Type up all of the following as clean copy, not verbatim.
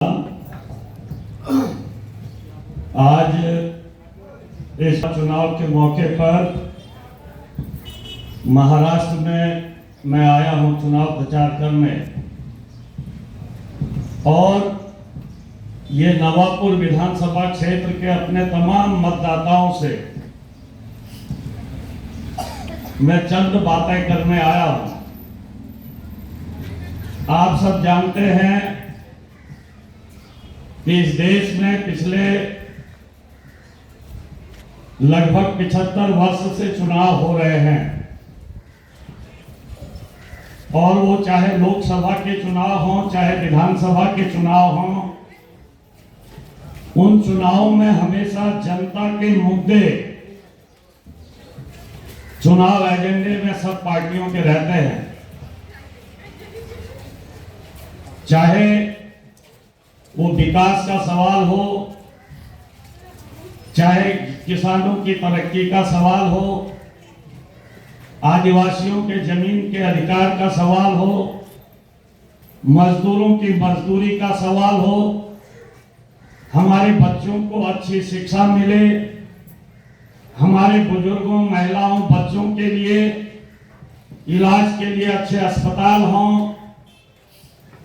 आज इस चुनाव के मौके पर महाराष्ट्र में मैं आया हूं चुनाव प्रचार करने, और ये नवापुर विधानसभा क्षेत्र के अपने तमाम मतदाताओं से मैं चंद बातें करने आया हूं। आप सब जानते हैं कि इस देश में पिछले लगभग 75 वर्ष से चुनाव हो रहे हैं, और वो चाहे लोकसभा के चुनाव हों चाहे विधानसभा के चुनाव हों, उन चुनावों में हमेशा जनता के मुद्दे चुनाव एजेंडे में सब पार्टियों के रहते हैं। चाहे वो विकास का सवाल हो, चाहे किसानों की तरक्की का सवाल हो, आदिवासियों के जमीन के अधिकार का सवाल हो, मजदूरों की मजदूरी का सवाल हो, हमारे बच्चों को अच्छी शिक्षा मिले, हमारे बुजुर्गों, महिलाओं, बच्चों के लिए इलाज के लिए अच्छे अस्पताल हों,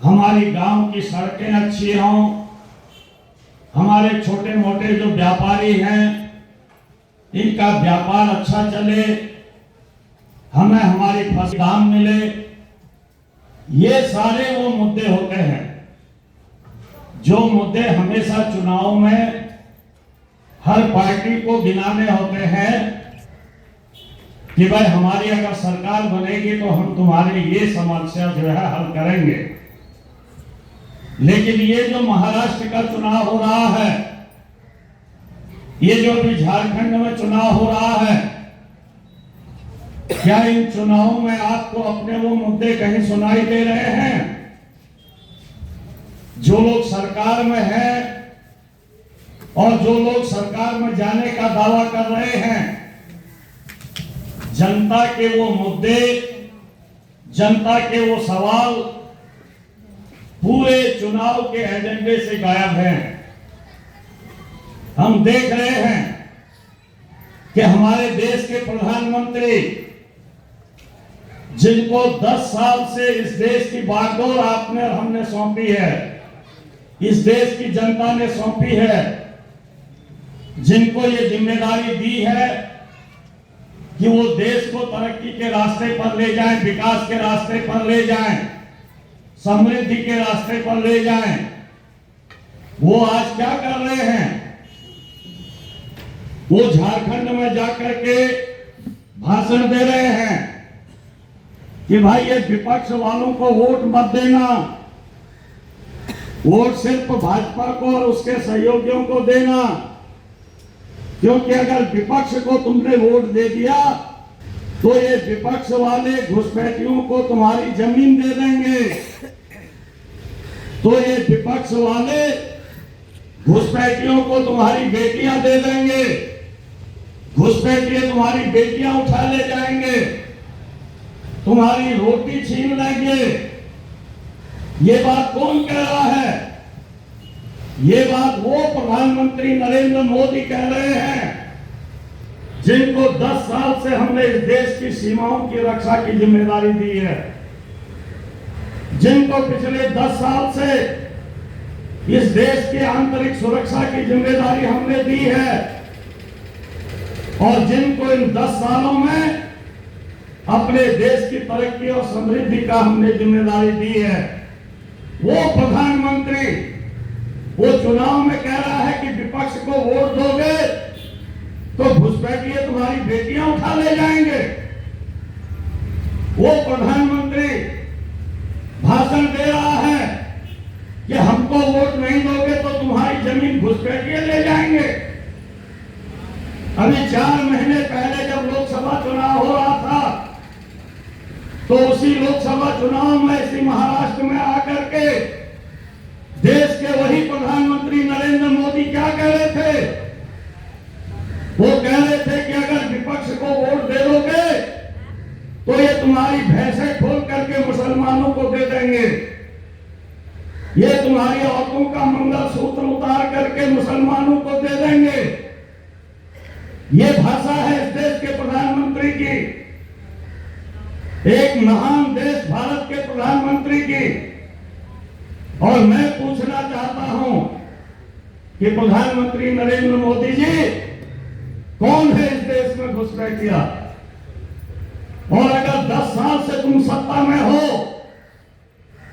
हमारी गांव की सड़कें अच्छी हों, हमारे छोटे मोटे जो व्यापारी हैं इनका व्यापार अच्छा चले, हमें हमारी फसल दाम मिले, ये सारे वो मुद्दे होते हैं जो मुद्दे हमेशा चुनाव में हर पार्टी को गिनाने होते हैं कि भाई हमारी अगर सरकार बनेगी तो हम तुम्हारी ये समस्या जो है हल करेंगे। लेकिन ये जो महाराष्ट्र का चुनाव हो रहा है, ये जो अभी झारखंड में चुनाव हो रहा है, क्या इन चुनावों में आपको अपने वो मुद्दे कहीं सुनाई दे रहे हैं? जो लोग सरकार में हैं और जो लोग सरकार में जाने का दावा कर रहे हैं, जनता के वो मुद्दे, जनता के वो सवाल पूरे चुनाव के एजेंडे से गायब हैं। हम देख रहे हैं कि हमारे देश के प्रधानमंत्री, जिनको 10 साल से इस देश की बागडोर आपने और हमने सौंपी है, इस देश की जनता ने सौंपी है, जिनको ये जिम्मेदारी दी है कि वो देश को तरक्की के रास्ते पर ले जाएं, विकास के रास्ते पर ले जाएं, समृद्धि के रास्ते पर ले जाएं, वो आज क्या कर रहे हैं? वो झारखंड में जाकर के भाषण दे रहे हैं कि भाई ये विपक्ष वालों को वोट मत देना, वोट सिर्फ भाजपा को और उसके सहयोगियों को देना, क्योंकि अगर विपक्ष को तुमने वोट दे दिया तो ये विपक्ष वाले घुसपैठियों को तुम्हारी जमीन दे देंगे, तो ये विपक्ष वाले घुसपैठियों को तुम्हारी बेटियां दे देंगे, घुसपैठिए तुम्हारी बेटियां उठा ले जाएंगे, तुम्हारी रोटी छीन लेंगे। ये बात कौन कह रहा है? ये बात वो प्रधानमंत्री नरेंद्र मोदी कह रहे हैं, जिनको 10 साल से हमने इस देश की सीमाओं की रक्षा की जिम्मेदारी दी है, जिनको पिछले 10 साल से इस देश की आंतरिक सुरक्षा की जिम्मेदारी हमने दी है, और जिनको इन 10 सालों में अपने देश की तरक्की और समृद्धि का हमने जिम्मेदारी दी है। वो प्रधानमंत्री वो चुनाव में कह रहा है कि विपक्ष को वोट दोगे तो घुसपैठिए तुम्हारी बेटियां उठा ले जाएंगे। वो प्रधानमंत्री भाषण दे रहा है कि हमको वोट नहीं दोगे तो तुम्हारी जमीन घुसपैठिए ले जाएंगे। अभी 4 महीने पहले जब लोकसभा चुनाव हो रहा था, तो उसी लोकसभा चुनाव में इसी महाराष्ट्र में आकर के देश के वही प्रधानमंत्री नरेंद्र मोदी क्या कह रहे थे? वो कह रहे थे कि अगर विपक्ष को वोट दे दोगे तो ये तुम्हारी भैंसें खोल करके मुसलमानों को दे देंगे। ये तुम्हारी औरतों का मंगलसूत्र उतार करके मुसलमानों को दे देंगे। ये भाषा है इस देश के प्रधानमंत्री की, एक महान देश भारत के प्रधानमंत्री की। और मैं पूछना चाहता हूं कि प्रधानमंत्री नरेंद्र मोदी जी कौन है इस देश में घुसपैठिया? और अगर 10 साल से तुम सत्ता में हो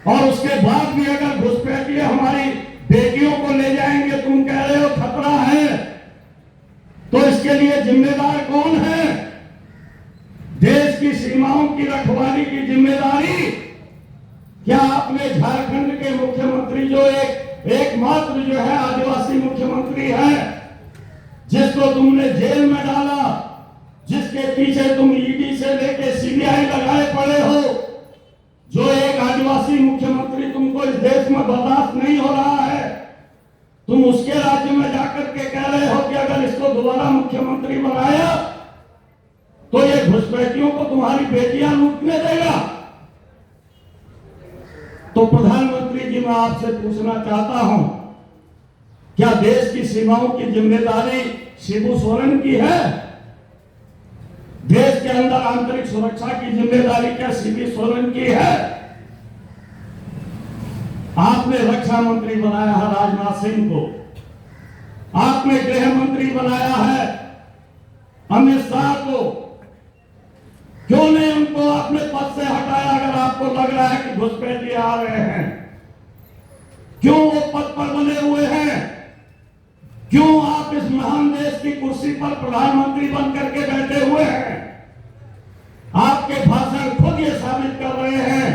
और उसके बाद भी अगर घुसपैठिए हमारी बेटियों को ले जाएंगे, तुम कह रहे हो खतरा है, तो इसके लिए जिम्मेदार कौन है? देश की सीमाओं की रखवाली की जिम्मेदारी क्या आपने झारखंड के मुख्यमंत्री जो एकमात्र जो है आदिवासी मुख्यमंत्री है, जिसको तुमने जेल में डाला, जिसके पीछे तुम ईडी से लेके सीबीआई लगाए पड़े हो, जो एक आदिवासी मुख्यमंत्री तुमको इस देश में बर्दाश्त नहीं हो रहा है, तुम उसके राज्य में जाकर के कह रहे हो कि अगर इसको दोबारा मुख्यमंत्री बनाया तो ये घुसपैठियों को तुम्हारी बेटियां लूटने देगा। तो प्रधानमंत्री जी मैं आपसे पूछना चाहता हूं, क्या देश की सीमाओं की जिम्मेदारी शिबू सोरेन की है? देश के अंदर आंतरिक सुरक्षा की जिम्मेदारी क्या शिबू सोरेन की है? आपने रक्षा मंत्री बनाया है राजनाथ सिंह को, आपने गृह मंत्री बनाया है अमित शाह को, क्यों नहीं उनको अपने पद से हटाया? अगर आपको लग रहा है कि घुसपैठिए आ रहे हैं, क्यों वो पद पर बने हुए हैं? क्यों आप इस महान देश की कुर्सी पर प्रधानमंत्री बन करके बैठे हुए हैं? आपके भाषण खुद ये साबित कर रहे हैं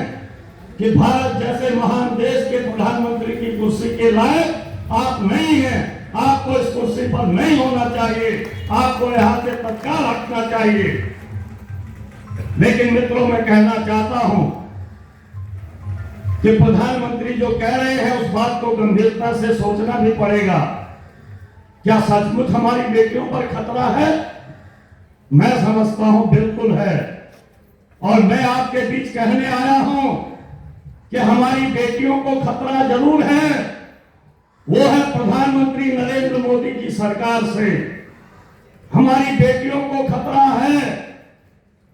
कि भारत जैसे महान देश के प्रधानमंत्री की कुर्सी के लायक आप नहीं हैं। आपको इस कुर्सी पर नहीं होना चाहिए, आपको यहां से तत्काल हटना चाहिए। लेकिन मित्रों मैं कहना चाहता हूं कि प्रधानमंत्री जो कह रहे हैं उस बात को गंभीरता से सोचना भी पड़ेगा। क्या सचमुच हमारी बेटियों पर खतरा है? मैं समझता हूं बिल्कुल है। और मैं आपके बीच कहने आया हूं कि हमारी बेटियों को खतरा जरूर है। वो है प्रधानमंत्री नरेंद्र मोदी की सरकार से। हमारी बेटियों को खतरा है,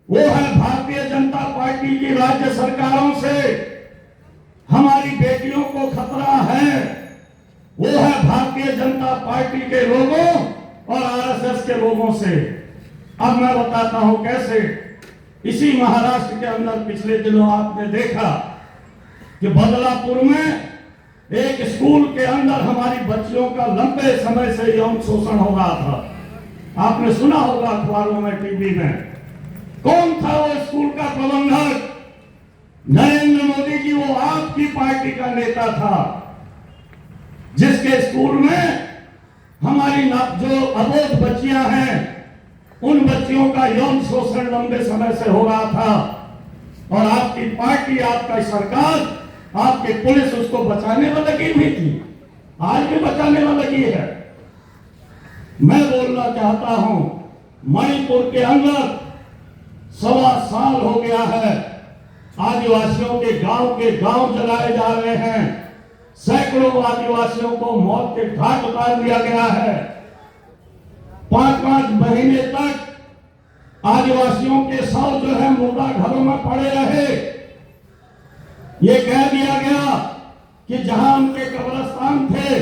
वो है भारतीय जनता पार्टी की राज्य सरकारों से। हमारी बेटियों को खतरा है, वो है भारतीय जनता पार्टी के लोगों और आरएसएस के लोगों से। अब मैं बताता हूं कैसे। इसी महाराष्ट्र के अंदर पिछले दिनों आपने देखा कि बदलापुर में एक स्कूल के अंदर हमारी बच्चियों का लंबे समय से यौन शोषण हो रहा था। आपने सुना होगा अखबारों में, टीवी में। कौन था वो स्कूल का प्रबंधक? नरेंद्र मोदी जी, वो आपकी पार्टी का नेता था, जिसके स्कूल में हमारी जो अबोध बच्चियां हैं उन बच्चियों का यौन शोषण लंबे समय से हो रहा था। और आपकी पार्टी, आपका सरकार, आपकी पुलिस उसको बचाने में लगी हुई थी, आज भी बचाने में लगी है। मैं बोलना चाहता हूं, मणिपुर के अंदर 1.25 साल हो गया है, आदिवासियों के गांव जलाए जा रहे हैं। सैकड़ों आदिवासियों को मौत के घाट उतार दिया गया है। 5-5 महीने तक आदिवासियों के शव जो है मुर्दा घरों में पड़े रहे। ये कह दिया गया कि जहां उनके कब्रिस्तान थे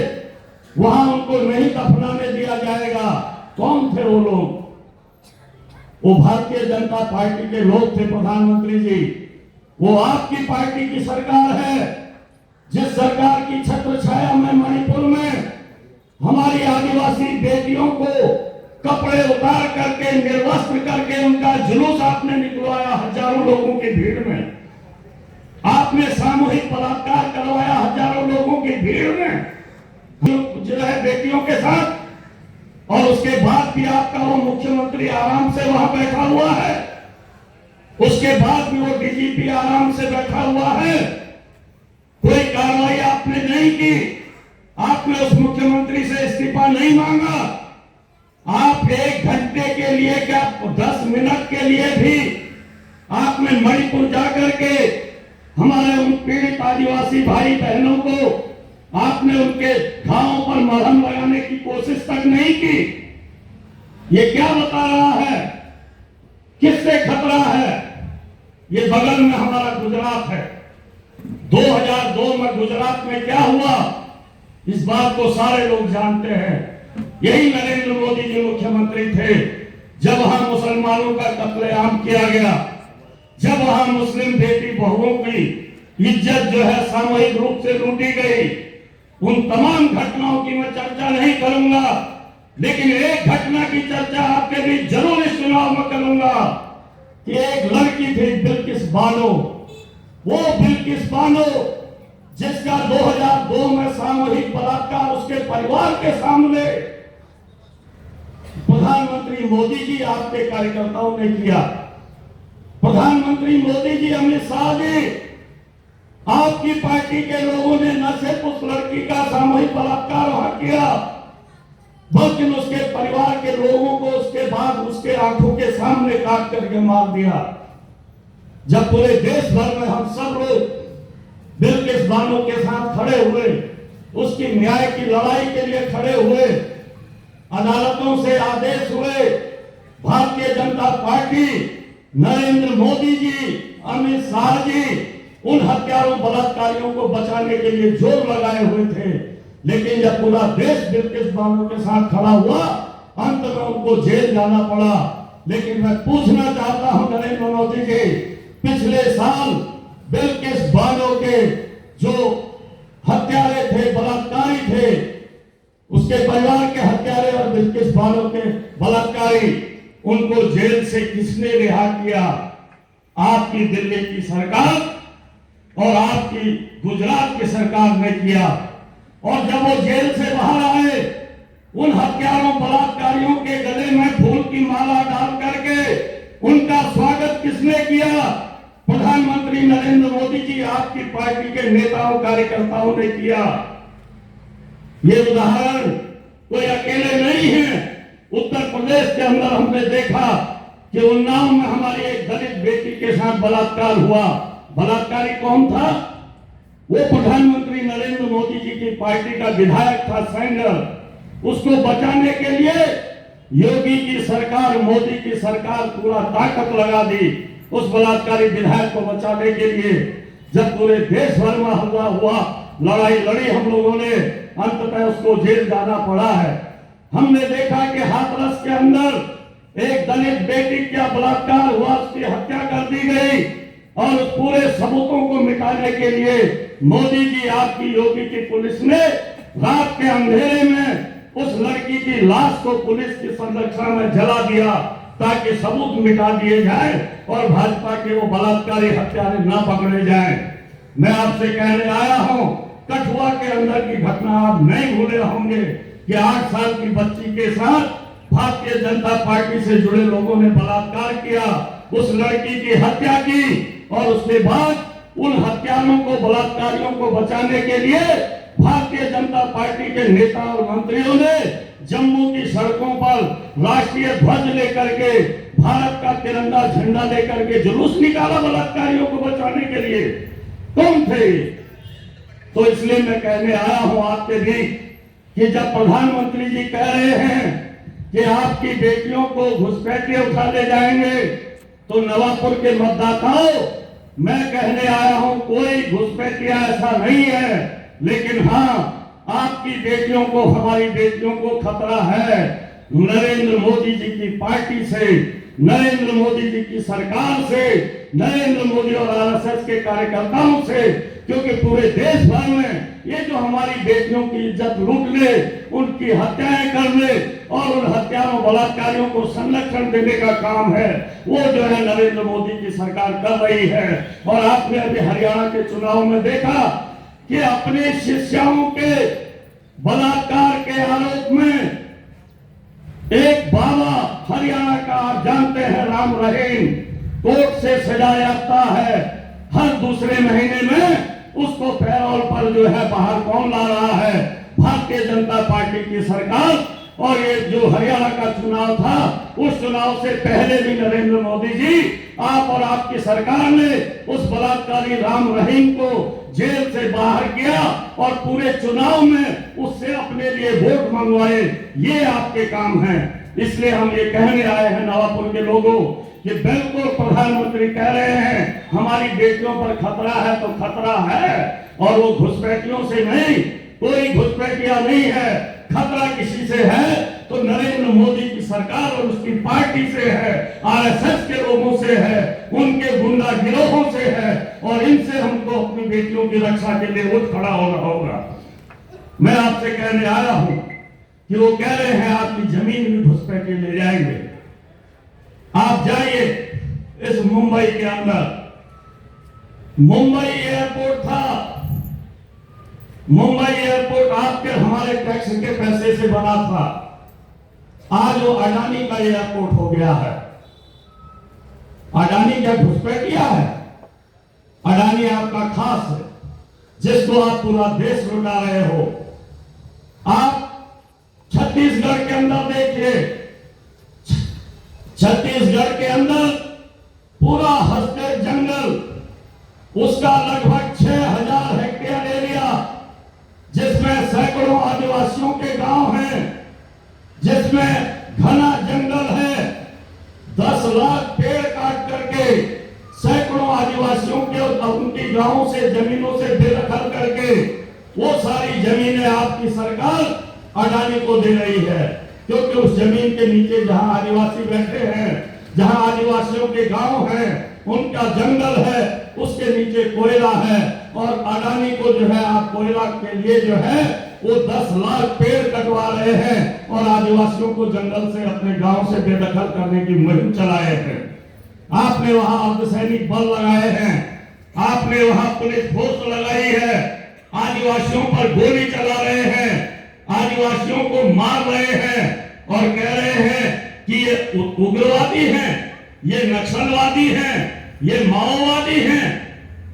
वहां उनको नहीं दफनाने दिया जाएगा। कौन थे वो लोग? वो भारतीय जनता पार्टी के लोग थे। प्रधानमंत्री जी, वो आपकी पार्टी की सरकार है, जिस सरकार की छत्र छाया में मणिपुर में हमारी आदिवासी बेटियों को कपड़े उतार करके, निर्वस्त्र करके उनका जुलूस आपने निकलवाया हजारों लोगों की भीड़ में। आपने सामूहिक बलात्कार करवाया हजारों लोगों की भीड़ में जो है बेटियों के साथ। और उसके बाद भी आपका वो मुख्यमंत्री आराम से वहां बैठा हुआ है, उसके बाद भी वो डीजीपी आराम से बैठा हुआ है। कोई कार्रवाई आपने नहीं की, आपने उस मुख्यमंत्री से इस्तीफा नहीं मांगा। आप 1 घंटे के लिए क्या 10 मिनट के लिए भी आपने मणिपुर जाकर के हमारे उन पीड़ित आदिवासी भाई बहनों को आपने उनके घावों पर मरहम लगाने की कोशिश तक नहीं की। ये क्या बता रहा है? किससे खतरा है? ये बगल में हमारा गुजरात है। 2002 में गुजरात में क्या हुआ, इस बात को सारे लोग जानते हैं। यही नरेंद्र मोदी जी मुख्यमंत्री थे जब वहां मुसलमानों का कत्लेआम किया गया, जब वहां मुस्लिम बेटी बहुओं की इज्जत जो है सामूहिक रूप से लूटी गई। उन तमाम घटनाओं की मैं चर्चा नहीं करूंगा, लेकिन एक घटना की चर्चा आपके बीच जरूर इस चुनाव में करूंगा कि एक लड़की थी बिल्किस बानो। वो बिल्किस बानो जिसका 2002 में सामूहिक बलात्कार उसके परिवार के सामने प्रधानमंत्री मोदी जी आपके कार्यकर्ताओं ने किया। प्रधानमंत्री मोदी जी, अमित शाह जी, आपकी पार्टी के लोगों ने न सिर्फ उस लड़की का सामूहिक बलात्कार वहां किया, बल्कि उसके परिवार के लोगों को उसके बाद उसके आंखों के सामने काट करके मार दिया। जब पूरे देश भर में हम सब लोग बिल्किस बानो के साथ खड़े हुए, उसकी न्याय की लड़ाई के लिए खड़े हुए, अदालतों से आदेश हुए, भारतीय जनता पार्टी, नरेंद्र मोदी जी, अमित शाह जी उन हत्यारों बलात्कारियों को बचाने के लिए जोर लगाए हुए थे। लेकिन जब पूरा देश बिल्किस बानो के साथ खड़ा हुआ, अंत में उनको जेल जाना पड़ा। लेकिन मैं पूछना चाहता हूं नरेंद्र मोदी जी, पिछले साल बिल्किस बानो के जो हत्यारे थे, बलात्कारी थे, उसके परिवार के हत्यारे और बिल्किस बानो के बलात्कारी, उनको जेल से किसने रिहा किया? आपकी दिल्ली की सरकार और आपकी गुजरात की सरकार ने किया। और जब वो जेल से बाहर आए, उन हत्यारों बलात्कारियों के गले में फूल की माला डाल करके उनका स्वागत किसने किया? प्रधानमंत्री नरेंद्र मोदी जी, आपकी पार्टी के नेताओं कार्यकर्ताओं ने किया। ये उदाहरण कोई अकेले नहीं है। उत्तर प्रदेश के अंदर हमने देखा कि उन्नाव में हमारी एक दलित बेटी के साथ बलात्कार हुआ। बलात्कारी कौन था? वो प्रधानमंत्री नरेंद्र मोदी जी की पार्टी का विधायक था, सेंगर। उसको बचाने के लिए योगी की सरकार, मोदी की सरकार पूरा ताकत लगा दी उस बलात्कारी विधायक को बचाने के लिए। जब पूरे देश भर में हमला हुआ, लड़ाई लड़ी हम लोगों ने, अंततः उसको जेल जाना पड़ा है। हमने देखा कि हाथरस के अंदर एक दलित बेटी का बलात्कार हुआ, उसकी हत्या कर दी गई और उस पूरे सबूतों को मिटाने के लिए मोदी जी, आपकी योगी की पुलिस ने रात के अंधेरे में उस लड़की की लाश को पुलिस की संरक्षण में जला दिया ताकि सबूत मिटा दिए जाए और भाजपा के वो बलात्कारी हत्यारे न पकड़े जाएं। मैं आपसे कहने आया हूं, कठुआ के अंदर की घटना आप नहीं भूले होंगे कि 8 साल की बच्ची के साथ भारतीय जनता पार्टी से जुड़े लोगों ने बलात्कार किया, उस लड़की की हत्या की और उसके बाद उन हत्यारों को, बलात्कारियों को बचाने के लिए भारतीय जनता पार्टी के नेता और मंत्रियों ने जम्मू की सड़कों पर राष्ट्रीय ध्वज लेकर के, भारत का तिरंगा झंडा लेकर के जुलूस निकाला बलात्कारियों को बचाने के लिए। कौन थे? तो इसलिए मैं कहने आया हूं आपके बीच कि जब प्रधानमंत्री जी कह रहे हैं कि आपकी बेटियों को घुसपैठिए उठा ले जाएंगे, तो नवापुर के मतदाताओं, मैं कहने आया हूं कोई घुसपैठिया ऐसा नहीं है, लेकिन हाँ, आपकी बेटियों को, हमारी बेटियों को खतरा है नरेंद्र मोदी जी की पार्टी से, नरेंद्र मोदी जी की सरकार से, नरेंद्र मोदी और आरएसएस के कार्यकर्ताओं से। क्योंकि पूरे देश भर में ये जो हमारी बेटियों की इज्जत लूटने, उनकी हत्याएं करने और उन हत्यारों बलात्कारियों को संरक्षण देने का काम है, वो जो है नरेंद्र मोदी की सरकार कर रही है। और आपने अभी हरियाणा के चुनाव में देखा कि अपने शिष्याओं के बलात्कार के आरोप में एक बाबा हरियाणा का, आप जानते हैं, राम रहीम, कोर्ट से सजा याफ्ता है। हर दूसरे महीने में उसको पैरोल पर जो है बाहर कौन ला रहा है? भारतीय जनता पार्टी की सरकार और ये जो हरियाणा का चुनाव था, उस चुनाव से पहले भी नरेंद्र मोदी जी, आप और आपकी सरकार ने उस बलात्कारी राम रहीम को जेल से बाहर किया और पूरे चुनाव में उससे अपने लिए वोट मंगवाए। ये आपके काम हैं। इसलिए हम ये कहने आए हैं नवापुर के लोगों कि बिल्कुल प्रधानमंत्री कह रहे हैं हमारी बेटियों पर खतरा है तो खतरा है, और वो घुसपैठियों से नहीं, कोई घुसपैठिया नहीं है। खतरा किसी से है तो नरेंद्र मोदी की सरकार और उसकी पार्टी से है, आरएसएस के लोगों से है, उनके गुंडा गिरोहों से है, और इनसे हमको अपनी बेटियों की रक्षा के लिए उठ खड़ा होना होगा। मैं आपसे कहने आया हूं कि वो कह रहे हैं आपकी जमीन भी घुसपैठे ले जाएंगे। आप जाइए इस मुंबई के अंदर, मुंबई एयरपोर्ट था, मुंबई एयरपोर्ट आपके हमारे टैक्स के पैसे से बना था। आज वो अडानी का एयरपोर्ट हो गया है। अडानी क्या घुसपैठिया है? अडानी आपका खास है, जिसको आप पूरा देश लुटा रहे हो। आप छत्तीसगढ़ के अंदर देखिए, छत्तीसगढ़ के अंदर पूरा हस्ते जंगल, उसका लगभग 6000 हेक्टेयर एरिया, जिसमें सैकड़ों आदिवासियों के गांव हैं, जिसमें घना जंगल है। 10 लाख पेड़ काट करके सैकड़ों आदिवासियों के और उनकी गांवों से, जमीनों से बेदखल करके वो सारी जमीनें आपकी सरकार अडानी को दे रही है। क्योंकि उस जमीन के नीचे जहां आदिवासी बैठे हैं, जहां आदिवासियों के गांव हैं, उनका जंगल है, उसके नीचे कोयला है, और अडानी को जो है आप कोयला के लिए जो है वो 10 लाख पेड़ कटवा रहे हैं और आदिवासियों को जंगल से, अपने गांव से बेदखल करने की मुहिम चलाए हैं। आपने वहां अर्धसैनिक बल लगाए हैं, आपने वहां पुलिस फोर्स लगाई है, आदिवासियों पर गोली चला रहे हैं, आदिवासियों को मार रहे हैं और कह रहे हैं कि ये उग्रवादी हैं, ये नक्सलवादी हैं, ये माओवादी हैं।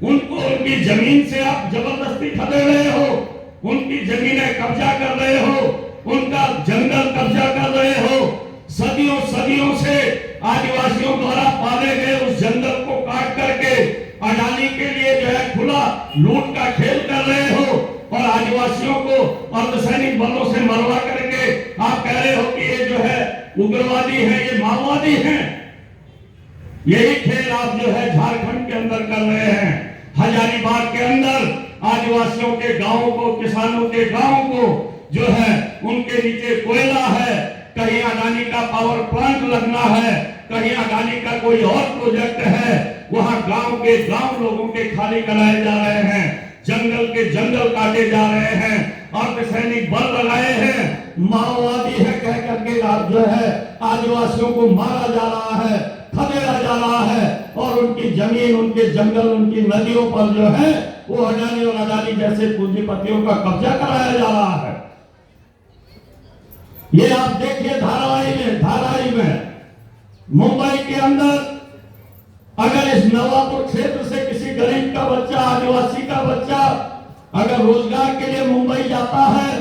उनको उनकी जमीन से आप जबरदस्ती खदेड़ रहे हो, उनकी जमीनें कब्जा कर रहे हो, उनका जंगल कब्जा कर रहे हो। सदियों सदियों से आदिवासियों द्वारा पाले गए उस जंगल को काट करके अडानी के लिए जो है खुला लूट का खेल कर रहे हो, और आदिवासियों को अर्धसैनिक बलों से मरवा करके आप कह रहे हो कि ये जो है उग्रवादी है, ये माओवादी हैं। यही खेल आप जो है झारखंड के अंदर कर रहे हैं। हजारीबाग के अंदर आदिवासियों के गांवों को, किसानों के गांवों को जो है उनके नीचे कोयला है, कहीं अडानी का पावर प्लांट लगना है, कहीं अडानी का कोई और प्रोजेक्ट है, वहां गांव के गांव लोगों के खाली कराए जा रहे हैं, जंगल के जंगल काटे जा रहे हैं, अर्धसैनिक बल लगाए हैं, माओवादी है कह करके आप जो है आदिवासियों को मारा जा रहा है, खदेड़ा जा रहा है, और उनकी जमीन, उनके जंगल, उनकी नदियों पर जो है वो अडानी और अडानी जैसे पूंजीपतियों का कब्जा कराया जा रहा है। ये आप देखिए धारावी में मुंबई के अंदर अगर इस नवापुर क्षेत्र से किसी गरीब का बच्चा, आदिवासी का बच्चा अगर रोजगार के लिए मुंबई जाता है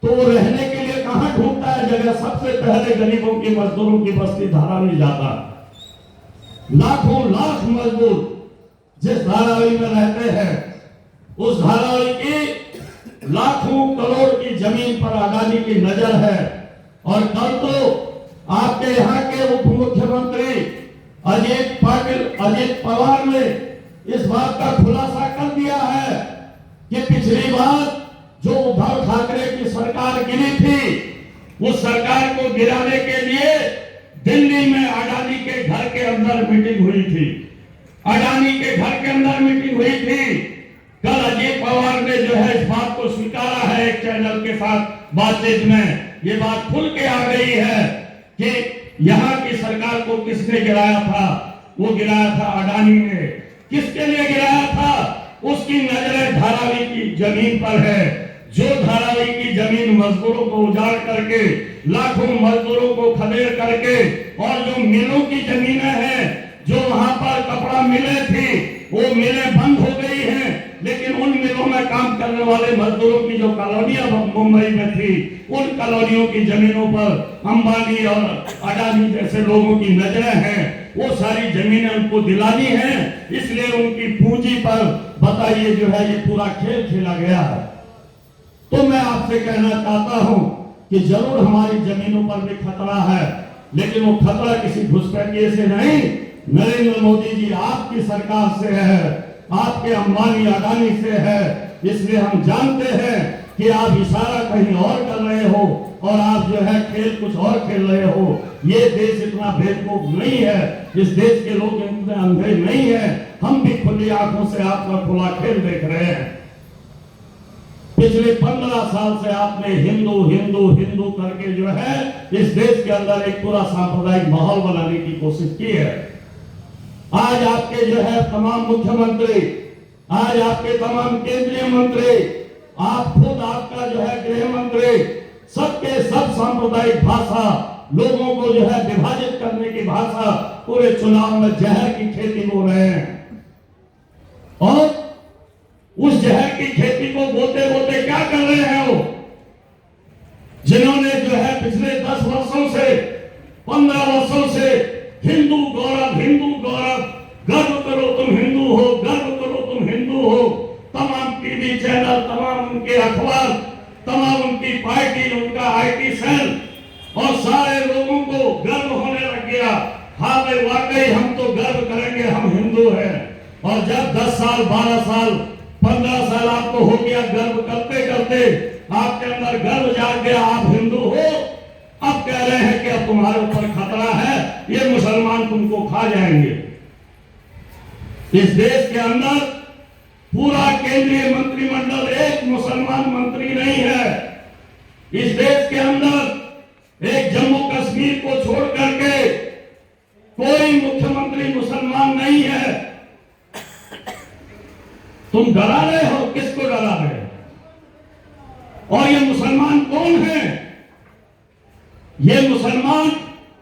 तो रहने के लिए कहां ढूंढता है जगह? सबसे पहले गरीबों की, मजदूरों की बस्ती धारावी जाता है। लाखों लाख मजदूर जिस धारावी में रहते हैं, उस धारावी की लाखों करोड़ की जमीन पर अडानी की नजर है। और कल तो आपके यहाँ के उप मुख्यमंत्री अजीत पवार ने इस बात का खुलासा कर दिया है कि पिछली बार जो उद्धव ठाकरे की सरकार गिरी थी, उस सरकार को गिराने के लिए दिल्ली में अडानी के घर के अंदर मीटिंग हुई थी। अडानी के घर के अंदर मीटिंग हुई थी। कल अजीत पवार ने जो है इस बात को स्वीकारा है एक चैनल के साथ बातचीत में। ये बात खुल के आ गई है कि यहाँ की सरकार को किसने गिराया था? वो गिराया था अडानी ने। किसके लिए गिराया था? उसकी नजरें धारावी की जमीन पर है, जो धारावी की जमीन मजदूरों को उजाड़ करके, लाखों मजदूरों को खदेड़ करके, और जो मिलों की जमीनें हैं, जो वहां पर कपड़ा मिलें थी, वो मिलें बंद हो गई हैं, लेकिन उन मिलों में काम करने वाले मजदूरों की जो कॉलोनियां मुंबई में थी, उन कॉलोनियों की जमीनों पर अंबानी और अडानी जैसे लोगों की नजरें हैं। वो सारी जमीनें उनको दिलानी है, इसलिए उनकी पूंजी पर बताइए जो है ये पूरा खेल खेला गया है। तो मैं आपसे कहना चाहता हूं कि जरूर हमारी जमीनों पर भी खतरा है, लेकिन वो खतरा किसी घुसपैठिए से नहीं, नरेंद्र मोदी जी आपकी सरकार से है, आपके अंबानी अडानी से है। इसलिए हम जानते हैं कि आप इशारा कहीं और कर रहे हो और आप जो है खेल कुछ और खेल रहे हो। ये देश इतना बेवकूफ नहीं है, इस देश के लोग इतने अंधे नहीं है। हम भी खुली आंखों से आपका खुला खेल देख रहे हैं। पिछले 15 साल से आपने हिंदू हिंदू हिंदू करके जो है इस देश के अंदर एक पूरा सांप्रदायिक माहौल बनाने की कोशिश की है। आज आपके जो है तमाम मुख्यमंत्री, आज आपके तमाम केंद्रीय मंत्री, आप खुद आपका जो है गृह मंत्री, सबके सब सांप्रदायिक भाषा, लोगों को जो है विभाजित करने की भाषा पूरे चुनाव में जहर की खेती हो रहे हैं। और उस जहर की खेती को बोते बोते क्या कर रहे हैं वो, जिन्होंने जो है पिछले 10 वर्षों से 15 वर्षों से हिंदू गौरव, गर्व करो तुम हिंदू हो, गर्व करो तुम हिंदू हो, तमाम टीवी चैनल, तमाम उनके अखबार, तमाम उनकी पार्टी, उनका आईटी सेल और सारे लोगों को गर्व होने लग गया। हाँ भाई वाकई हम तो गर्व करेंगे, हम हिंदू हैं। और जब 10 साल 12 साल 15 साल आपको हो गया गर्व करते करते, आपके अंदर गर्व जाग गया, आप हिंदू हो, अब कह रहे हैं कि अब तुम्हारे ऊपर खतरा है, ये मुसलमान तुमको खा जाएंगे। इस देश के अंदर पूरा केंद्रीय मंत्रिमंडल एक मुसलमान मंत्री नहीं है। इस देश के अंदर एक जम्मू कश्मीर को छोड़ करके कोई मुख्यमंत्री मुसलमान नहीं है। तुम डरा रहे हो, किसको डरा रहे हो? और ये मुसलमान कौन है? ये मुसलमान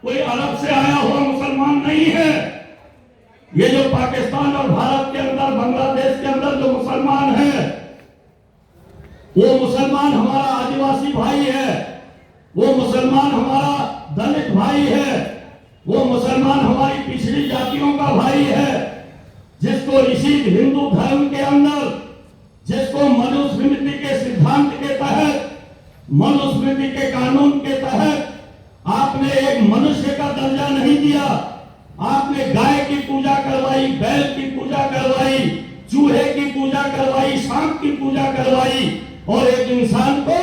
कोई अरब से आया हुआ मुसलमान नहीं है। ये जो पाकिस्तान और भारत के अंदर, बांग्लादेश के अंदर जो मुसलमान है, वो मुसलमान हमारा आदिवासी भाई है, वो मुसलमान हमारा दलित भाई है, वो मुसलमान हमारी पिछड़ी जातियों का भाई है, जिसको इसी हिंदू धर्म के अंदर, जिसको मनुस्मृति के सिद्धांत के तहत, मनुस्मृति के कानून के तहत आपने एक मनुष्य का दर्जा नहीं दिया। आपने गाय की पूजा करवाई, बैल की पूजा करवाई, चूहे की पूजा करवाई, सांप की पूजा करवाई, और एक इंसान को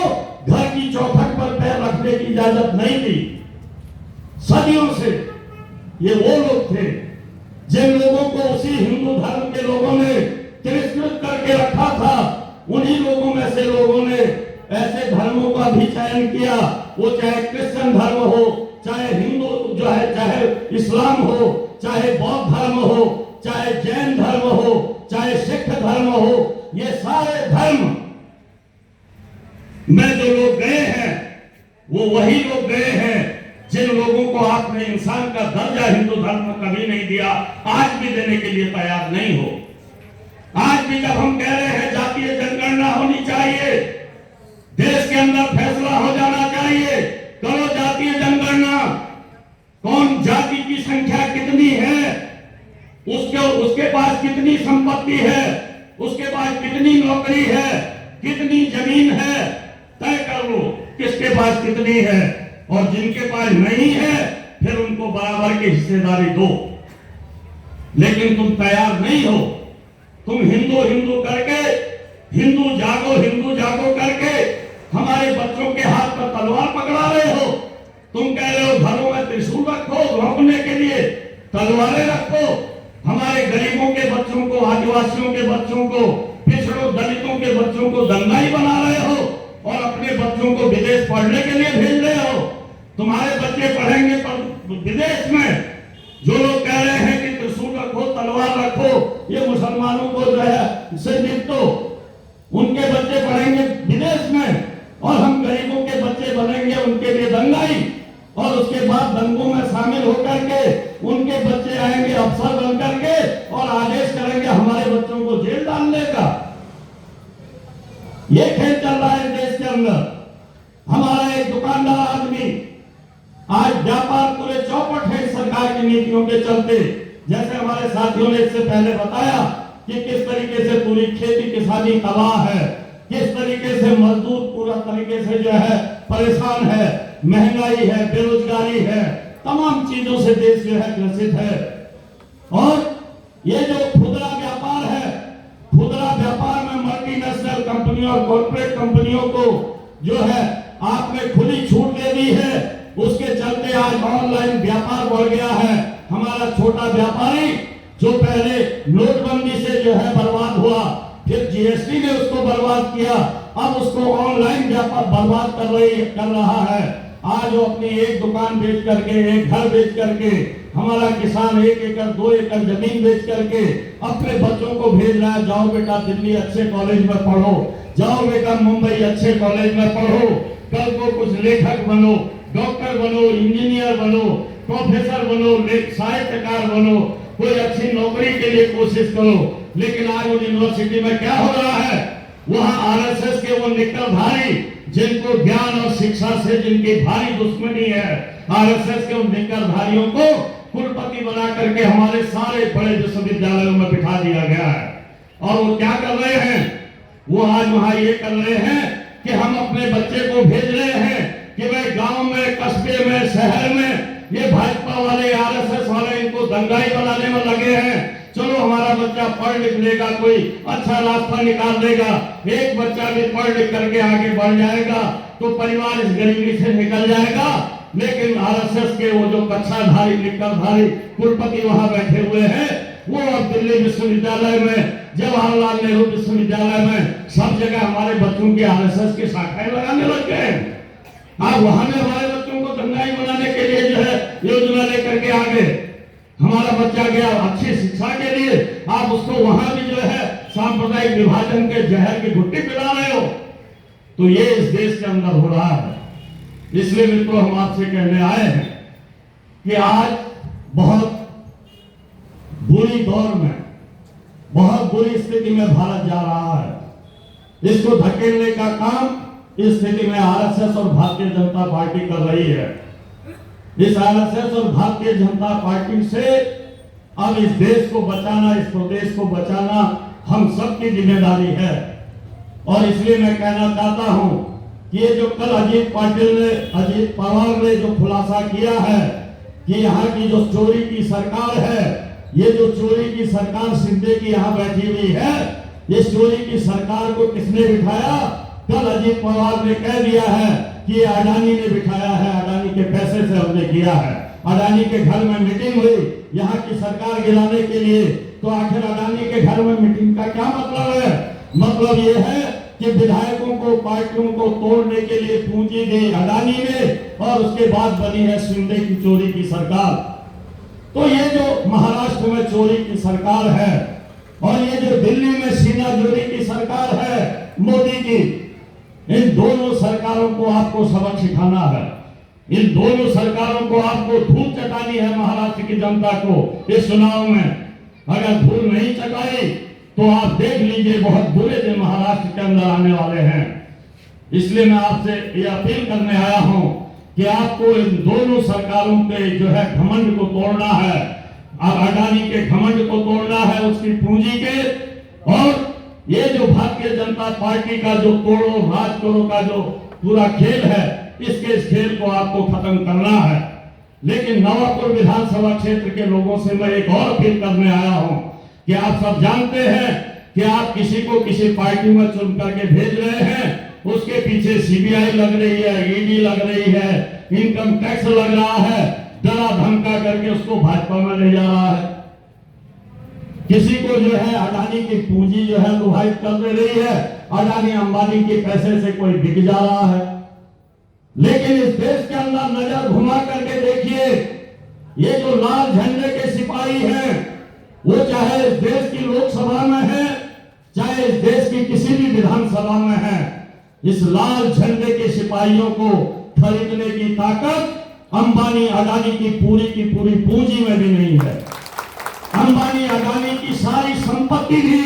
घर की चौखट पर पैर रखने की इजाजत नहीं दी। सदियों से ये वो लोग थे जिन लोगों को उसी हिंदू धर्म के लोगों ने तिरस्कृत करके रखा था। उन्हीं लोगों में से लोगों ने ऐसे धर्मों का भी चयन किया, वो चाहे क्रिश्चियन धर्म हो, चाहे हिंदू जो है, चाहे इस्लाम हो, चाहे बौद्ध धर्म हो, चाहे जैन धर्म हो, चाहे सिख धर्म हो, ये सारे धर्म में जो लोग गए हैं वो वही लोग गए हैं जिन लोगों को आपने इंसान का दर्जा हिंदू धर्म में कभी नहीं दिया, आज भी देने के लिए तैयार नहीं हो। आज भी जब हम कह रहे हैं जातीय जनगणना होनी चाहिए, देश के अंदर फैसला हो जाना चाहिए, करो जातीय जनगणना, कौन जाति की संख्या कितनी है, उसके पास कितनी संपत्ति है, उसके पास कितनी नौकरी है, कितनी जमीन है, तय कर लो किसके पास कितनी है, और जिनके पास नहीं है फिर उनको बराबर की हिस्सेदारी दो। लेकिन तुम तैयार नहीं हो। तुम हिंदू हिंदू करके, हिंदू जागो करके हमारे बच्चों के हाथ पर तलवार पकड़ा रहे हो। तुम कह रहे हो घरों में त्रिशूल रखो भौंकने के लिए, तलवारें रखो, हमारे गरीबों के बच्चों को, आदिवासियों के बच्चों को, पिछड़ों दलितों के बच्चों को दंगाई बना रहे हो और अपने बच्चों को विदेश पढ़ने के लिए भेज रहे हो। तुम्हारे बच्चे पढ़ेंगे विदेश में। जो लोग कह रहे हैं कि त्रिशूल रखो, तलवार रखो, ये मुसलमानों को जो है से निपटो, उनके बच्चे पढ़ेंगे विदेश में और हम गरीबों के बच्चे बनेंगे उनके लिए दंगाई, और उसके बाद दंगों में शामिल होकर के उनके बच्चे आएंगे अफसर बन करके और आदेश करेंगे हमारे बच्चों को जेल डालने का। ये खेल चल रहा है देश के अंदर। हमारा एक दुकानदार आदमी आज व्यापार पूरे चौपट है सरकार की नीतियों के चलते। जैसे हमारे साथियों ने इससे पहले बताया कि किस तरीके से पूरी खेती किसानी तबाह है, किस तरीके से मजदूर पूरा तरीके से जो है परेशान है, महंगाई है, बेरोजगारी है, तमाम चीजों से देश जो है ग्रसित है। और ये जो खुदरा व्यापार है, खुदरा व्यापार में मल्टीनेशनल कंपनियों और कॉर्पोरेट कंपनियों को जो है आपने खुली छूट दे दी है, उसके चलते आज ऑनलाइन व्यापार बढ़ गया है। हमारा छोटा व्यापारी जो पहले नोटबंदी से जो है बर्बाद हुआ, फिर जीएसटी ने उसको बर्बाद किया, अब उसको ऑनलाइन व्यापार बर्बाद कर रहा है। आज वो अपनी एक दुकान बेच करके, एक घर बेच करके, हमारा किसान 1 एकड़ 2 एकड़ जमीन बेच करके अपने बच्चों को भेज रहा है, जाओ बेटा दिल्ली अच्छे कॉलेज में पढ़ो, जाओ बेटा मुंबई अच्छे कॉलेज में पढ़ो, कल को कुछ लेखक बनो, डॉक्टर बनो, इंजीनियर बनो, प्रोफेसर बनो, साहित्यकार बनो, कोई अच्छी नौकरी के लिए कोशिश करो। लेकिन आज यूनिवर्सिटी में क्या हो रहा है, वहां आरएसएस के वो निकलधारी जिनको ज्ञान और शिक्षा से जिनकी भारी दुश्मनी है, आरएसएस के उन निकलधारियों को कुलपति बना करके हमारे सारे बड़े विश्वविद्यालयों में बिठा दिया गया है। और वो क्या कर रहे हैं, वो आज वहां ये कर रहे हैं कि हम अपने बच्चे को भेज रहे हैं कि वे गांव में, कस्बे में, शहर में ये भाजपा वाले, आरएसएस वाले इनको दंगाई बनाने में लगे हैं। चलो हमारा बच्चा पढ़ लिख लेगा, कोई अच्छा रास्ता निकाल देगा, एक बच्चा भी पढ़ लिख करके आगे बढ़ जाएगा तो परिवार इस गरीबी से निकल जाएगा। लेकिन आरएसएस के वो जो कक्षाधारी, निकलधारी कुलपति वहां बैठे हुए हैं, वो अब दिल्ली विश्वविद्यालय में, जवाहरलाल नेहरू विश्वविद्यालय में, सब जगह हमारे बच्चों की आरएसएस की शाखाएं लगाने लग गए। आप वहां में हमारे बच्चों को दंगाई बनाने के लिए जो है योजना लेकर के आ गए। हमारा बच्चा गया अच्छी शिक्षा के लिए, आप उसको वहां भी जो है सांप्रदायिक विभाजन के जहर की घुट्टी पिला रहे हो। तो ये इस देश के अंदर हो रहा है। इसलिए मित्रों, हम आपसे कहने आए हैं कि आज बहुत बुरी दौर में, बहुत बुरी स्थिति में भारत जा रहा है। इसको धकेलने का काम इस स्थिति में आरएसएस और भारतीय जनता पार्टी कर रही है। इस आरएसएस और भारतीय जनता पार्टी से अब इस देश को बचाना, इस प्रदेश को बचाना हम सबकी जिम्मेदारी है। और इसलिए मैं कहना चाहता हूं कि ये जो कल अजीत पवार ने जो खुलासा किया है कि यहाँ की जो चोरी की सरकार है, ये जो चोरी की सरकार शिंदे की यहाँ बैठी हुई है, ये चोरी की सरकार को किसने बिठाया? कल अजीत पवार ने कह दिया है कि अडानी ने बिठाया है, अडानी के पैसे से हमने किया है। अडानी के घर में मीटिंग हुई यहाँ की सरकार गिराने के लिए। तो आखिर अडानी के घर में मीटिंग का क्या मतलब है? मतलब ये है कि विधायकों को, पार्टियों को तोड़ने के लिए पूंजी दी अडानी ने, और उसके बाद बनी है शिंदे की चोरी की सरकार। तो ये जो महाराष्ट्र में चोरी की सरकार है और ये जो दिल्ली में सीना चोरी की सरकार है मोदी की, इन दोनों सरकारों को आपको सबक सिखाना है। इन दोनों सरकारों को आपको धूल चटानी है महाराष्ट्र की जनता को इस चुनाव में। अगर धूल नहीं चटाई तो आप देख लीजिए बहुत बुरे दिन महाराष्ट्र के अंदर आने वाले हैं। इसलिए मैं आपसे ये अपील करने आया हूं कि आपको इन दोनों सरकारों के जो है घमंड को तोड़ना है। अडानी के घमंड को तोड़ना है, उसकी पूंजी के, और ये जो भारतीय जनता पार्टी का जो तोड़ो राज करो का जो पूरा खेल है, इस खेल को आपको खत्म करना है। लेकिन नवापुर विधानसभा क्षेत्र के लोगों से मैं एक और अपील करने आया हूं कि आप सब जानते हैं कि आप किसी को किसी पार्टी में चुन करके भेज रहे हैं, उसके पीछे सीबीआई लग रही है, ईडी लग रही है, इनकम टैक्स लग रहा है, डरा धमका करके उसको भाजपा में ले जा रहा है। किसी को जो है अडानी की पूंजी जो है लुभाई कर दे रही है, अडानी अंबानी के पैसे से कोई बिक जा रहा है। लेकिन इस देश के अंदर नजर घुमा करके देखिए, ये जो लाल झंडे के सिपाही हैं, वो चाहे इस देश की लोकसभा में है, चाहे इस देश की किसी भी विधानसभा में है, इस लाल झंडे के सिपाहियों को खरीदने की ताकत अंबानी अडानी की पूरी पूंजी में भी नहीं है। अंबानी अडानी की सारी संपत्ति भी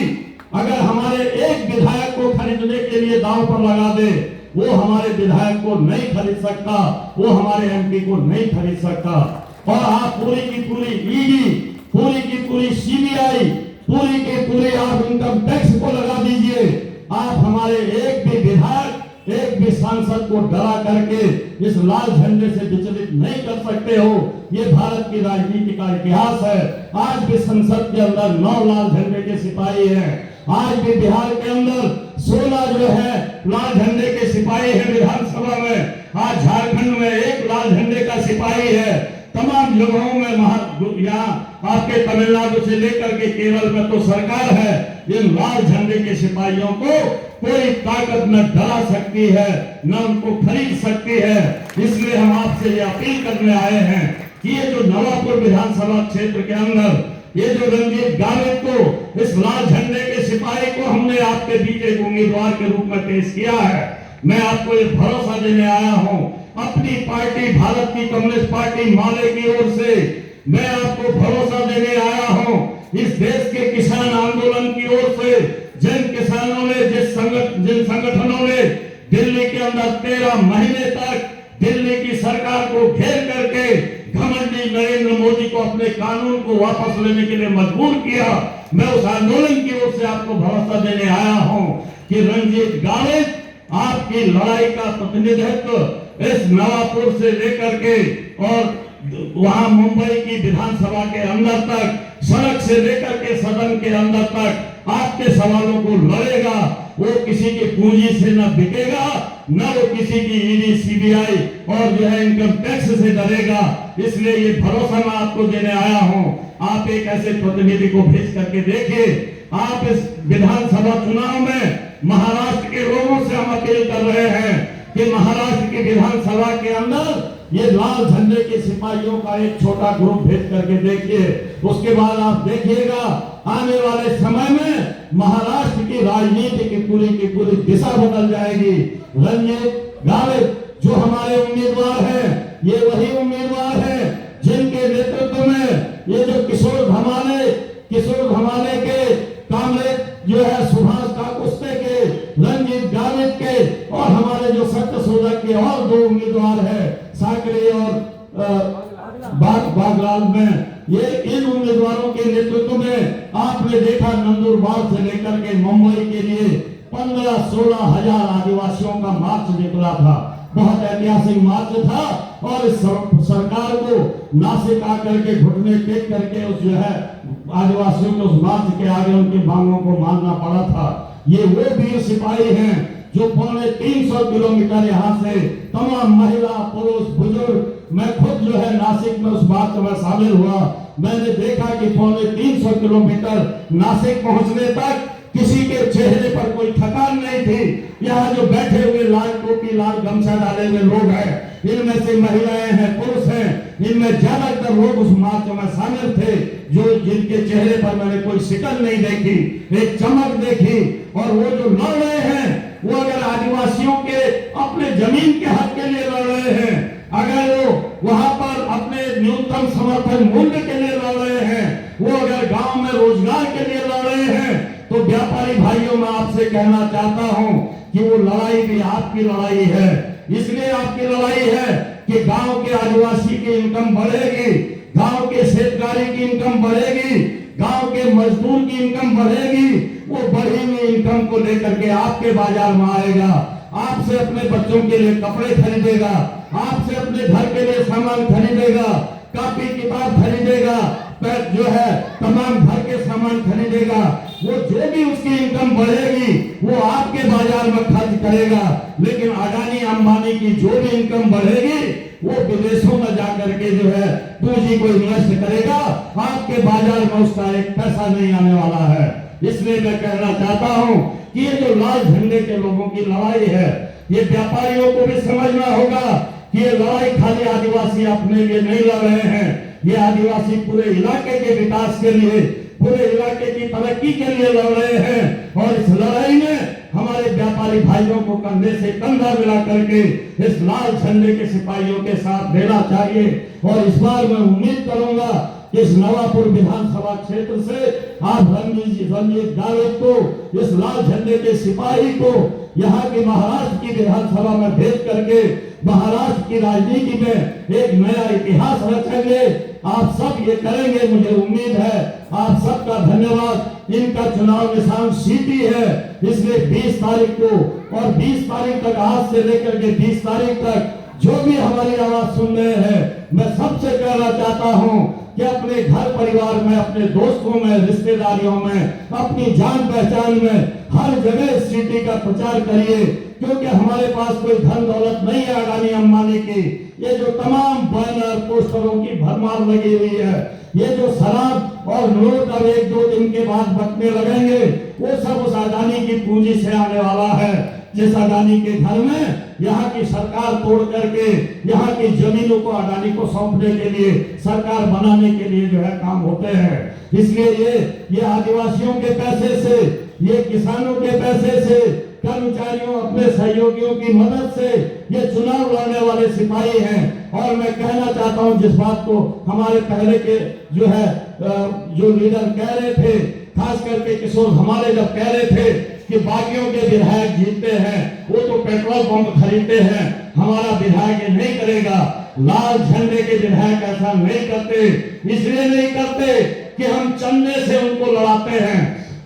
अगर हमारे एक विधायक को खरीदने के लिए दांव पर लगा दे, वो हमारे विधायक को नहीं खरीद सकता, वो हमारे एमपी को नहीं खरीद सकता। और आप पूरी की पूरी ईडी, पूरी की पूरी सीबीआई, पूरी के पूरे आप इनकम टैक्स को लगा दीजिए। आप हमारे एक भी विधायक, एक भी सांसद को डरा करके इस लाल झंडे से विचलित नहीं कर सकते हो। ये भारत की राजनीति का इतिहास है। आज भी संसद के अंदर 9 लाल झंडे के सिपाही हैं। आज भी बिहार के अंदर 16 जो है लाल झंडे के सिपाही हैं विधानसभा में। आज झारखंड में 1 लाल झंडे का सिपाही है। तमाम जगहों में यहाँ आपके तमिलनाडु से लेकर के केरल में तो सरकार है। इन लाल झंडे के सिपाहियों को कोई ताकत न डरा सकती है, न उनको खरीद सकती है। इसलिए हम आपसे ये अपील करने आए हैं कि ये जो नवापुर विधानसभा क्षेत्र के अंदर ये जो रंजीत गावित को, इस लाल झंडे के सिपाही को हमने आपके बीच एक उम्मीदवार के रूप में पेश किया है। मैं आपको ये भरोसा देने आया हूँ अपनी पार्टी भारत की कम्युनिस्ट पार्टी माले की ओर से। मैं आपको भरोसा देने आया हूँ इस देश के किसान आंदोलन की ओर से। जिन किसानों ने, जिन संगठनों ने दिल्ली के अंदर 13 महीने तक दिल्ली की सरकार को घेर करके घमंडी नरेंद्र मोदी को अपने कानून को वापस लेने के लिए मजबूर किया, मैं उस आंदोलन की ओर से आपको भरोसा देने आया हूं कि रंजीत गावित आपकी लड़ाई का प्रतिनिधित्व इस नवापुर से लेकर के और वहां मुंबई की विधानसभा के अंदर तक, सड़क से लेकर के सदन के अंदर तक आपके सवालों को लड़ेगा। वो किसी की पूंजी से न बिकेगा, न वो किसी की ईडी, सीबीआई और जो है इनकम टैक्स से डरेगा। इसलिए ये भरोसा मैं आपको देने आया हूं। आप एक ऐसे प्रतिनिधि को भेज करके देखिए। आप इस विधानसभा चुनाव में महाराष्ट्र के लोगों से हम अपील कर रहे हैं कि महाराष्ट्र की विधानसभा के अंदर ये लाल झंडे के सिपाहियों का एक छोटा ग्रुप भेज करके देखिए। उसके बाद आप देखिएगा आने वाले समय में महाराष्ट्र की राजनीति की पूरी दिशा बदल जाएगी। रंजीत गावित जो हमारे उम्मीदवार हैं, ये वही उम्मीदवार हैं जिनके नेतृत्व में ये जो किशोर धमाले के कामरेड जो है सुभाष काकुस्ते के, रंजीत गावित के और हमारे जो सत्यशोधक के और 2 उम्मीदवार हैं साकरे और बागलाल में, ये इन उम्मीदवारों के नेतृत्व में आपने देखा नंदुरबार से लेकर के मुंबई के लिए 15-16 हजार आदिवासियों का मार्च निकला था। बहुत ऐतिहासिक मार्च था और इस सरकार को नासिक आकर के घुटने टेक करके उस जो है आदिवासियों के उस मार्च के आगे उनकी मांगों को मानना पड़ा था। ये वो वीर सिपाही हैं जो 350 किलोमीटर यहाँ से तमाम महिला, पुरुष, बुजुर्ग, मैं खुद जो है नासिक में उस बात में शामिल हुआ। मैंने देखा कि 350 किलोमीटर नासिक पहुंचने तक किसी के चेहरे पर कोई थकान नहीं थी। यहाँ जो बैठे हुए लाल टोपी, लाल गमछा डाले हुए लोग हैं, इनमें से महिलाएं हैं, पुरुष हैं, इनमें ज्यादातर लोग उस मार्च में शामिल थे जिनके चेहरे पर मैंने कोई शिकन नहीं देखी, एक चमक देखी। और वो जो लड़ रहे हैं वो अगर आदिवासियों के अपने जमीन के हक के लिए लड़ रहे हैं, अगर वो वहां पर अपने न्यूनतम समर्थन मूल्य के लिए लड़ रहे हैं, वो अगर गांव में रोजगार के लिए लड़ रहे हैं, तो व्यापारी भाइयों मैं आपसे कहना चाहता हूं कि वो लड़ाई भी आपकी लड़ाई है। इसलिए आपकी लड़ाई है कि गांव के आदिवासी की इनकम बढ़ेगी, गांव के शेतकारी की इनकम बढ़ेगी, गांव के मजदूर की इनकम बढ़ेगी। वो बढ़ी हुई इनकम को लेकर के आपके बाजार में आएगा, आपसे अपने बच्चों के लिए कपड़े खरीदेगा, आपसे अपने घर के लिए सामान खरीदेगा, कॉपी किताब खरीदेगा, जो है तमाम घर के सामान खरीदेगा। वो जो भी उसकी इनकम बढ़ेगी वो आपके बाजार में खर्च करेगा। लेकिन अडानी अंबानी की जो भी इनकम बढ़ेगी वो विदेशों में जाकर के जो है पूंजी को इन्वेस्ट करेगा, आपके बाजार में उसका एक पैसा नहीं आने वाला है। इसलिए मैं कहना चाहता हूं कि ये जो लाल झंडे के लोगों की लड़ाई है, ये व्यापारियों को भी समझना होगा कि ये लड़ाई खाली आदिवासी अपने लिए नहीं लड़ रहे हैं, ये आदिवासी पूरे इलाके के विकास के लिए, पूरे इलाके की तरक्की के लिए लड़ रहे हैं। और इस लड़ाई में हमारे व्यापारी भाइयों को कंधे से कंधा मिला करके इस लाल झंडे के सिपाहियों के साथ देना चाहिए। और इस बार मैं उम्मीद करूंगा कि इस नवापुर विधानसभा क्षेत्र से आप रंजीत गावित को, इस लाल झंडे के सिपाही को यहाँ की महाराष्ट्र की विधानसभा में भेज करके महाराष्ट्र की राजनीति में एक नया इतिहास रचेंगे। आप सब ये करेंगे, मुझे उम्मीद है। आप सबका धन्यवाद। इनका चुनाव निशान सीटी है, इसलिए 20 तारीख को और 20 तारीख तक, आज से लेकर के 20 तारीख तक जो भी हमारी आवाज सुन रहे हैं, मैं सबसे कहना चाहता हूं कि अपने घर परिवार में, अपने दोस्तों में, रिश्तेदारियों में, अपनी जान पहचान में हर जगह सीटी का प्रचार करिए, क्योंकि हमारे पास कोई धन दौलत नहीं है अडानी अंबानी की। ये जो तमाम बैनर पोस्टरों की भरमार लगी हुई है, ये जो शराब और नोट अब 1-2 दिन के बाद बटने लगेंगे, वो सब उस अडानी की पूंजी से आने वाला है। जिस अडानी के घर में यहाँ की सरकार तोड़ करके यहाँ की जमीनों को अडानी को सौंपने के लिए, सरकार बनाने के लिए जो है काम होते हैं। इसलिए ये आदिवासियों के पैसे से, ये किसानों के पैसे से, कर्मचारियों अपने सहयोगियों की मदद से ये चुनाव लड़ने वाले सिपाही हैं। और मैं कहना चाहता हूं, जिस बात को हमारे पहले के जो लीडर कह रहे थे, खास करके किशोर हमारे जब कह रहे थे कि बागियों के विधायक जीतते हैं, वो तो पेट्रोल पंप खरीदते हैं, हमारा विधायक ये नहीं करेगा। लाल झंडे के विधायक ऐसा नहीं करते। इसलिए नहीं करते कि हम चंदे से उनको लड़ाते हैं,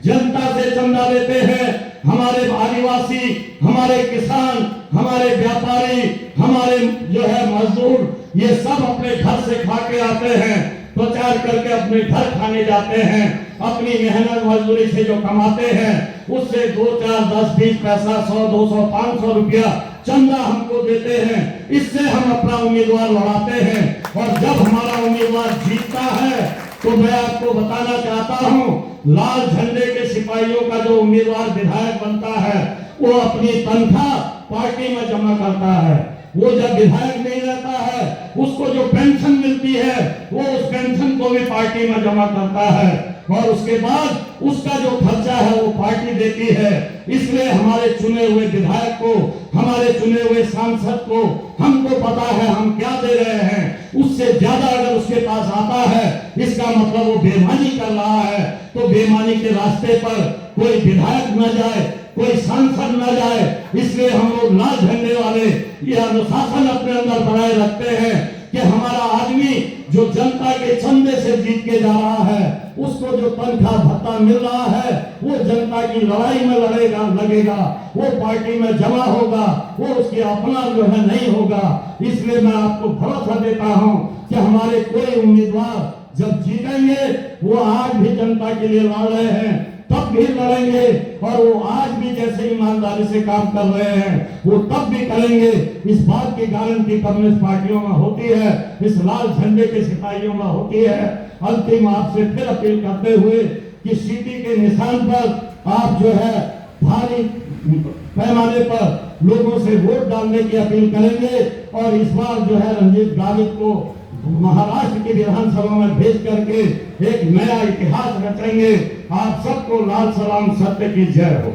जनता से चंदा लेते हैं। हमारे आदिवासी, हमारे किसान, हमारे व्यापारी, हमारे जो है मजदूर, ये सब अपने घर से खा के आते हैं, प्रचार करके अपने घर खाने जाते हैं। अपनी मेहनत मजदूरी से जो कमाते हैं, उससे 2, 4, 10, 20 पैसा, 100, 200, 500 रुपया चंदा हमको देते हैं। इससे हम अपना उम्मीदवार लड़ाते हैं। और जब हमारा उम्मीदवार जीतता है, तो मैं आपको बताना चाहता हूं, लाल झंडे के सिपाहियों का जो उम्मीदवार विधायक बनता है, वो अपनी तनख्वाह पार्टी में जमा करता है। वो जब विधायक नहीं रहता है, उसको जो पेंशन मिलती है, वो उस पेंशन को भी पार्टी में जमा करता है, और उसके बाद उसका जो खर्चा है वो पार्टी देती है। इसलिए हमारे चुने हुए विधायक को, हमारे चुने हुए सांसद को, हमको पता है हम क्या दे रहे हैं। उससे ज्यादा अगर उसके पास आता है, इसका मतलब वो बेईमानी कर रहा है। तो बेईमानी के रास्ते पर कोई विधायक न जाए, कोई सांसद न जाए। इसलिए हम लोग लाल झंडे वाले ये अनुशासन अपने अंदर बनाए रखते हैं कि हमारा आदमी जो जनता के चंदे से जीत के जा रहा है, उसको जो तनख्वाह भत्ता मिल रहा है, वो जनता की लड़ाई में लगेगा, वो पार्टी में जमा होगा, वो उसके अपना जो है नहीं होगा। इसलिए मैं आपको भरोसा देता हूं कि हमारे कोई उम्मीदवार जब जीतेंगे, वो आज भी जनता के लिए लड़ रहे हैं, तब भी लड़ेंगे, और वो आज भी जैसे ईमानदारी से काम कर रहे हैं, वो तब भी करेंगे। इस बात की गारंटी कम्युनिस्ट पार्टियों में होती है, इस लाल झंडे के सिपाहियों में होती है। अंतिम आपसे फिर अपील करते हुए कि सीटी के निशान पर आप जो है भारी पैमाने पर लोगों से वोट डालने की अपील करेंगे, और इस बार जो है रंजीत गावित को महाराष्ट्र की विधानसभा में भेज करके एक नया इतिहास रचेंगे। आप सबको लाल सलाम, सत्य की जय हो।